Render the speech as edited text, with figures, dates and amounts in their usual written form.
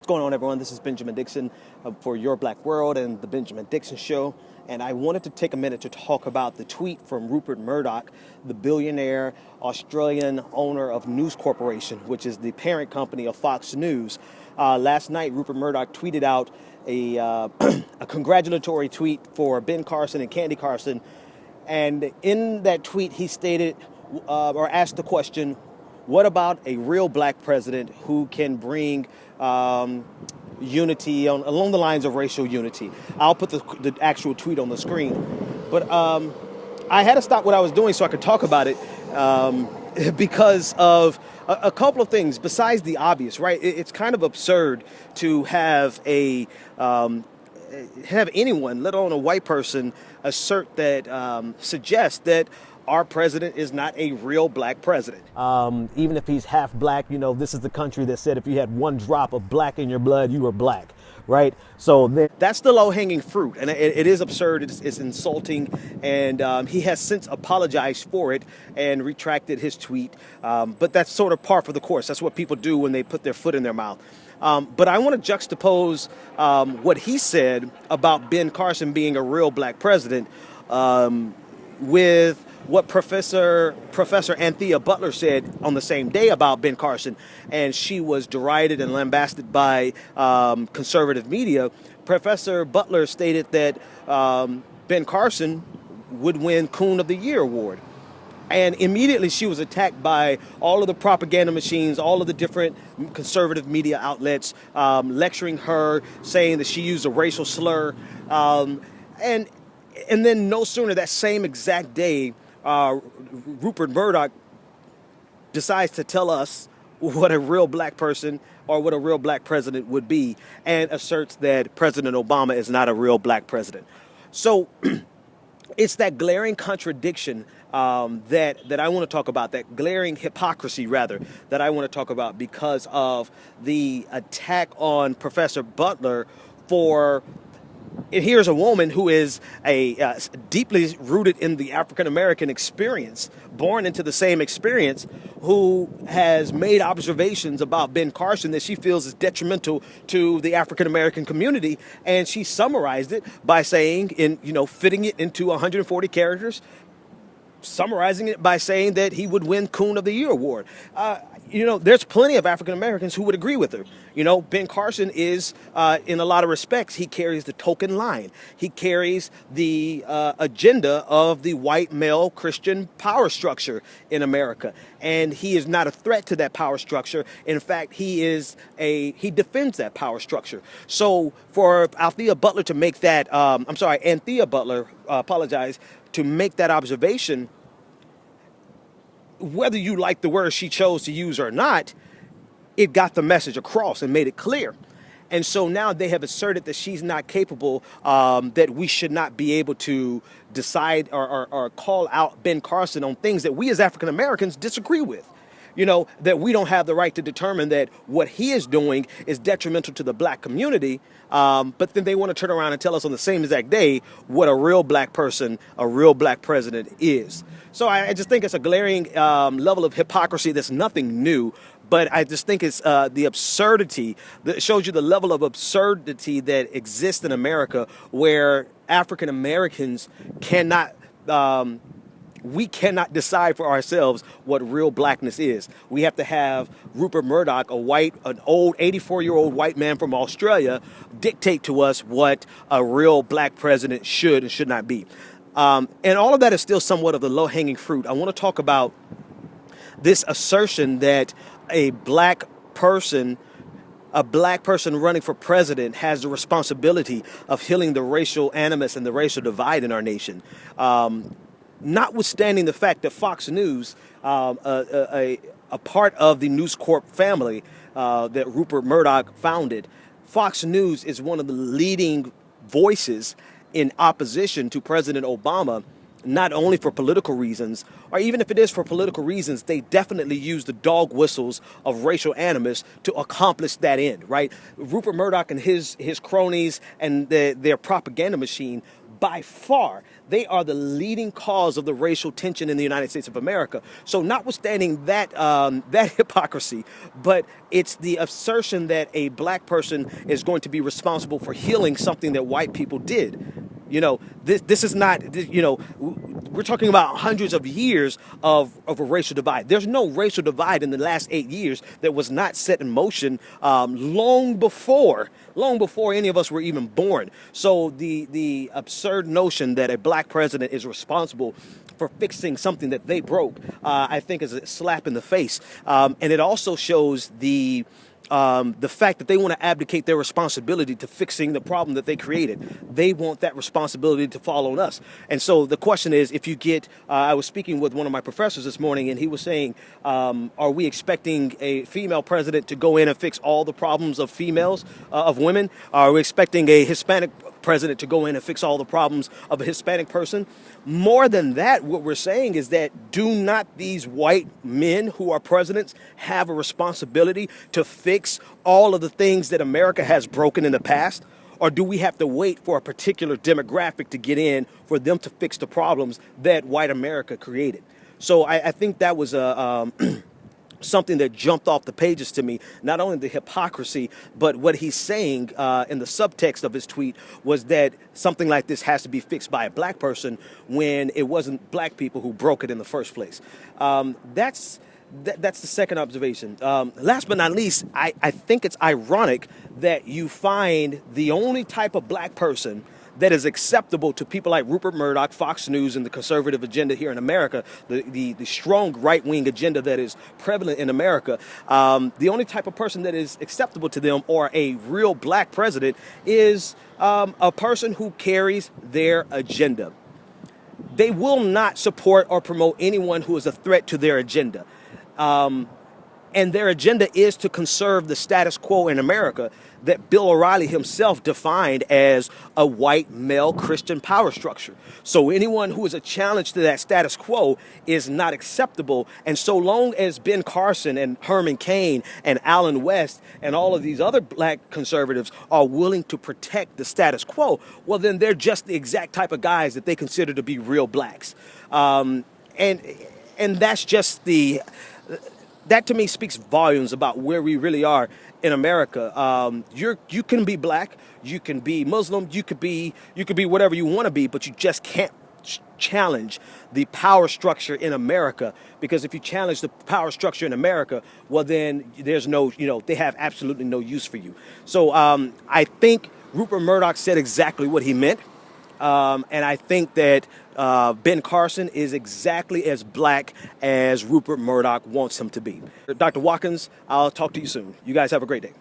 What's going on, everyone? This is Benjamin Dixon for Your Black World and the Benjamin Dixon Show. And I wanted to take a minute to talk about the tweet from Rupert Murdoch, the billionaire Australian owner of News Corporation, which is the parent company of Fox News. Last night, Rupert Murdoch tweeted out a congratulatory tweet for Ben Carson and Candy Carson. And in that tweet, he stated or asked the question, what about a real black president who can bring unity along the lines of racial unity? I'll put the actual tweet on the screen. But I had to stop what I was doing so I could talk about it because of a couple of things besides the obvious, right? It's kind of absurd to have have anyone, let alone a white person, assert that, suggest that our president is not a real black president. Even if he's half black, this is the country that said if you had one drop of black in your blood, you were black, right? So that's the low-hanging fruit, and it is absurd, it's insulting, and he has since apologized for it and retracted his tweet, but that's sort of par for the course. That's what people do when they put their foot in their mouth. But I want to juxtapose what he said about Ben Carson being a real black president with what Professor Anthea Butler said on the same day about Ben Carson, and she was derided and lambasted by conservative media. Professor Butler stated that Ben Carson would win Coon of the Year award. And immediately she was attacked by all of the propaganda machines, all of the different conservative media outlets, lecturing her, saying that she used a racial slur. And then no sooner that same exact day, Rupert Murdoch decides to tell us what a real black person or what a real black president would be, and asserts that President Obama is not a real black president. So it's that glaring contradiction that I want to talk about, that glaring hypocrisy, rather, that I want to talk about because of the attack on Professor Butler for... And here's a woman who is deeply rooted in the African-American experience, born into the same experience, who has made observations about Ben Carson that she feels is detrimental to the African-American community. And she summarized it by saying, fitting it into 140 characters, summarizing it by saying that he would win Coon of the Year award. There's plenty of African Americans who would agree with her. Ben Carson is, in a lot of respects, he carries the token line. He carries the agenda of the white male Christian power structure in America. And he is not a threat to that power structure. In fact, he defends that power structure. So for Anthea Butler to make that, Anthea Butler, to make that observation, whether you like the word she chose to use or not, it got the message across and made it clear. And so now they have asserted that she's not capable, that we should not be able to decide or call out Ben Carson on things that we as African Americans disagree with. That we don't have the right to determine that what he is doing is detrimental to the black community. But then they want to turn around and tell us on the same exact day what a real black person, a real black president is. So I just think it's a glaring level of hypocrisy that's nothing new. But I just think it's the absurdity that shows you the level of absurdity that exists in America, where African Americans cannot we cannot decide for ourselves what real blackness is. We have to have Rupert Murdoch, an old 84-year-old white man from Australia, dictate to us what a real black president should and should not be. And all of that is still somewhat of the low-hanging fruit. I want to talk about this assertion that a black person running for president has the responsibility of healing the racial animus and the racial divide in our nation. Notwithstanding the fact that Fox News, a part of the News Corp family that Rupert Murdoch founded, Fox News is one of the leading voices in opposition to President Obama, not only for political reasons, or even if it is for political reasons, they definitely use the dog whistles of racial animus to accomplish that end, right? Rupert Murdoch and his cronies and their propaganda machine by far, they are the leading cause of the racial tension in the United States of America. So notwithstanding that that hypocrisy, but it's the assertion that a black person is going to be responsible for healing something that white people did. You know, this is not, you know, we're talking about hundreds of years of a racial divide. There's no racial divide in the last 8 years that was not set in motion long before any of us were even born. So the absurd notion that a black president is responsible for fixing something that they broke, I think is a slap in the face. And it also shows the fact that they want to abdicate their responsibility to fixing the problem that they created. They want that responsibility to fall on us. And so the question is, if you get, I was speaking with one of my professors this morning, and he was saying, are we expecting a female president to go in and fix all the problems of females, of women? Are we expecting a Hispanic president to go in and fix all the problems of a Hispanic person? More than that, what we're saying is that do not these white men who are presidents have a responsibility to fix all of the things that America has broken in the past? Or do we have to wait for a particular demographic to get in for them to fix the problems that white America created? So I think that was a something that jumped off the pages to me. Not only the hypocrisy, but what he's saying in the subtext of his tweet was that something like this has to be fixed by a black person when it wasn't black people who broke it in the first place. That's the second observation. Last but not least, I think it's ironic that you find the only type of black person that is acceptable to people like Rupert Murdoch, Fox News, and the conservative agenda here in America, the strong right-wing agenda that is prevalent in America. The only type of person that is acceptable to them, or a real black president, is a person who carries their agenda. They will not support or promote anyone who is a threat to their agenda. And their agenda is to conserve the status quo in America that Bill O'Reilly himself defined as a white male Christian power structure. So anyone who is a challenge to that status quo is not acceptable. And so long as Ben Carson and Herman Cain and Allen West and all of these other black conservatives are willing to protect the status quo, well, then they're just the exact type of guys that they consider to be real blacks. And that's just that to me speaks volumes about where we really are in America. You can be black, you can be Muslim, you could be whatever you want to be, but you just can't challenge the power structure in America, because if you challenge the power structure in America, well, then there's no, they have absolutely no use for you. So I think Rupert Murdoch said exactly what he meant. And I think that Ben Carson is exactly as black as Rupert Murdoch wants him to be. Dr. Watkins, I'll talk to you soon. You guys have a great day.